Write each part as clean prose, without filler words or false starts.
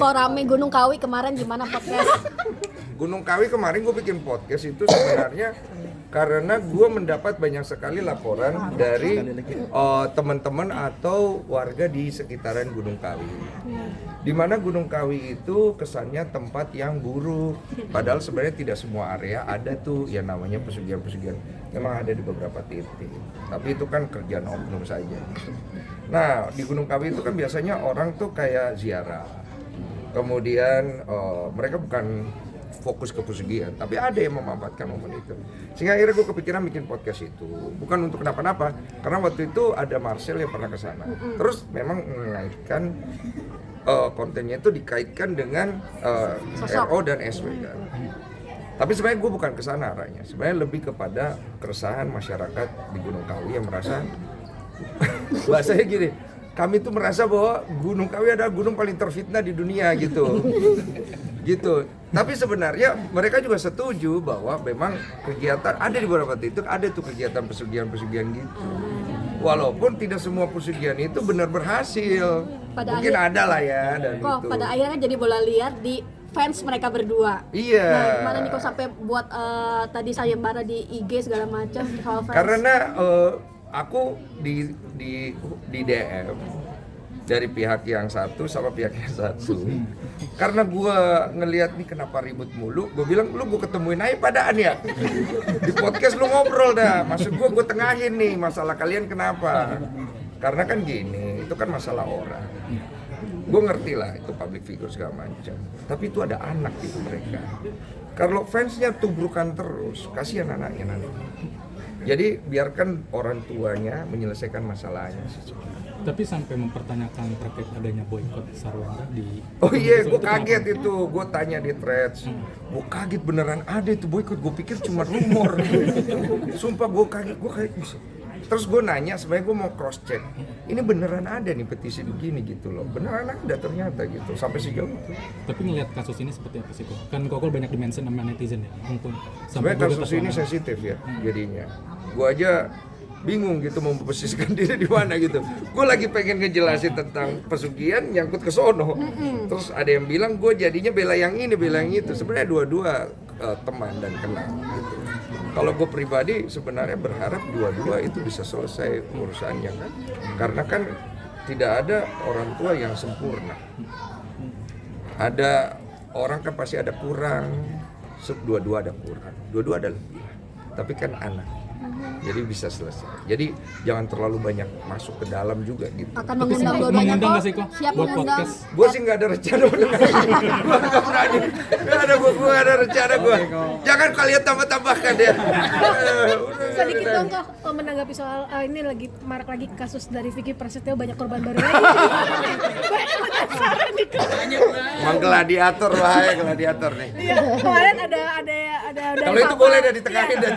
kok rame Gunung Kawi kemarin gimana podcast? Gunung Kawi kemarin gue bikin podcast itu sebenarnya karena gue mendapat banyak sekali laporan dari teman-teman atau warga di sekitaran Gunung Kawi. Di mana Gunung Kawi itu kesannya tempat yang buruk. Padahal sebenarnya tidak semua area ada tuh yang namanya pesugihan-pesugihan. Memang ada di beberapa titik. Tapi itu kan kerjaan oknum saja. Nah, di Gunung Kawi itu kan biasanya orang tuh kayak ziarah. Kemudian mereka bukan fokus ke pesugihan, tapi ada yang memanfaatkan momen itu. Sehingga akhirnya gue kepikiran bikin podcast itu, bukan untuk kenapa-napa, karena waktu itu ada Marcel yang pernah ke sana. Terus memang mengaitkan kontennya itu dikaitkan dengan RO dan SW kan. Tapi sebenarnya gue bukan ke sana arahnya. Sebenarnya lebih kepada keresahan masyarakat di Gunung Kawi yang merasa bahasanya gini, kami tuh merasa bahwa Gunung Kawi adalah gunung paling terfitnah di dunia gitu. Gitu. Tapi sebenarnya mereka juga setuju bahwa memang kegiatan ada di beberapa titik, ada tuh kegiatan pesugihan-pesugihan gitu. Walaupun tidak semua pesugihan itu benar berhasil. Mungkin ada lah ya dan kok itu. pada akhirnya jadi bola liar di fans mereka berdua. Iya. Nah, gimana nih kok sampai buat tadi sayembara di IG segala macam soal fans? Karena aku di DM dari pihak yang satu sama pihak yang satu. Karena gue ngelihat nih kenapa ribut mulu, gue bilang lu gue ketemuin aja padaan ya. Di podcast lu ngobrol dah. Maksud gue tengahin nih masalah kalian kenapa. Karena kan gini, itu kan masalah orang. Gue ngerti lah itu public figure segala macam. Tapi itu ada anak gitu mereka. Kalau fansnya tubrukan terus, kasihan anaknya nanti. Jadi biarkan orang tuanya menyelesaikan masalahnya sih. Tapi sampai mempertanyakan terkait adanya boykot Sarwenda di... Oh iya, gue kaget itu, gue tanya di threads. Gue kaget beneran ada itu boykot, gue pikir cuma rumor. Sumpah gue kaget bisa. Terus gue nanya, sebenarnya gue mau cross check. Ini beneran ada nih petisi begini gitu loh. Beneran ada ternyata gitu, sampai sejauh itu. Tapi ngelihat kasus ini seperti apa sih kok? Kan Kokol banyak dimention sama netizen ya, ampun. Sebenarnya kasus ini sensitif ya, jadinya. Gue aja bingung gitu mau memposisikan diri di mana gitu. Gue lagi pengen ngejelasin tentang pesugihan nyangkut ke sono. Terus ada yang bilang gue jadinya bela yang ini, bela yang itu. Sebenarnya dua-dua teman dan kenal gitu. Kalau gue pribadi sebenarnya berharap dua-dua itu bisa selesai urusannya kan. Karena kan tidak ada orang tua yang sempurna. Ada orang kan pasti ada kurang, dua-dua ada kurang, dua-dua ada lebih. Tapi kan anak. Jadi bisa selesai. Jadi jangan terlalu banyak masuk ke dalam juga gitu. Akan mengundang dua-duanya kok. Siap buat mengundang. podcast. Gue sih nggak ada rencana gue nggak berani. Gue nggak ada rencana gue. Jangan kalian tambah-tambahkan ya. Sedikit dong kok menanggapi soal ini lagi marak lagi kasus dari Vicky Prasetyo banyak korban baru lagi. Banyak penasaran nih kok. Emang gladiator bahaya gladiator nih. Iya, kemarin ada Kalau itu boleh dah ditengahin dah.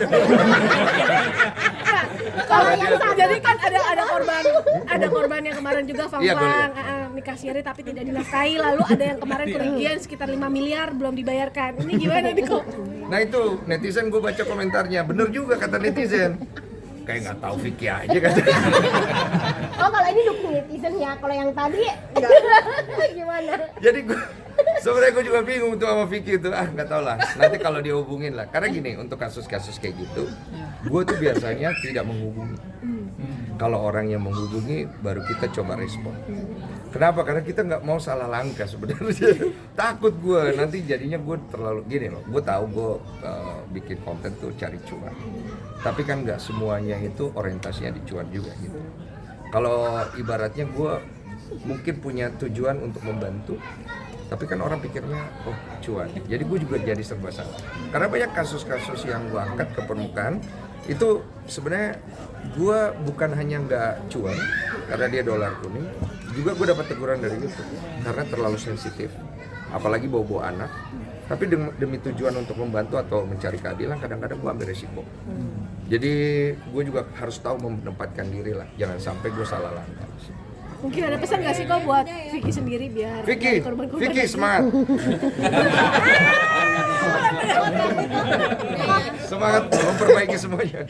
Kalau jadi kan ada korban yang kemarin juga Iya, Fang nikah siri tapi tidak dinafkahi, lalu ada yang kemarin kerugian sekitar 5 miliar belum dibayarkan. Ini gimana nih kok? Nah itu netizen gue baca komentarnya, bener juga kata netizen. Kayak nggak tahu Vicky aja kan. Oh kalau ini dukung netizen ya, kalau yang tadi gimana? Jadi sebenarnya gue juga bingung tuh sama Vicky itu, nggak tahu lah. Nanti kalau dia hubungin lah. Karena gini, untuk kasus-kasus kayak gitu, gue tuh biasanya tidak menghubungi. Kalau orang yang menghubungi, baru kita coba respon. Kenapa? Karena kita nggak mau salah langkah sebenarnya. Takut gue nanti jadinya gue terlalu gini loh. Gue tahu gue bikin konten tuh cari cuan. Tapi kan nggak semuanya itu orientasinya di cuan juga gitu. Kalau ibaratnya gue mungkin punya tujuan untuk membantu, tapi kan orang pikirnya oh cuan. Jadi gue juga jadi serba salah. Karena banyak kasus-kasus yang gue angkat ke permukaan itu sebenarnya gue bukan hanya nggak cuan karena dia dolar kuning, juga gue dapat teguran dari YouTube karena terlalu sensitif, apalagi bawa anak. Tapi demi tujuan untuk membantu atau mencari keadilan, kadang-kadang gue ambil resiko. Jadi gue juga harus tahu menempatkan diri lah, jangan sampai gue salah langkah. Mungkin ada pesan nggak sih kok buat Vicky sendiri biar korban-korban Vicky semangat. Semangat memperbaiki semuanya.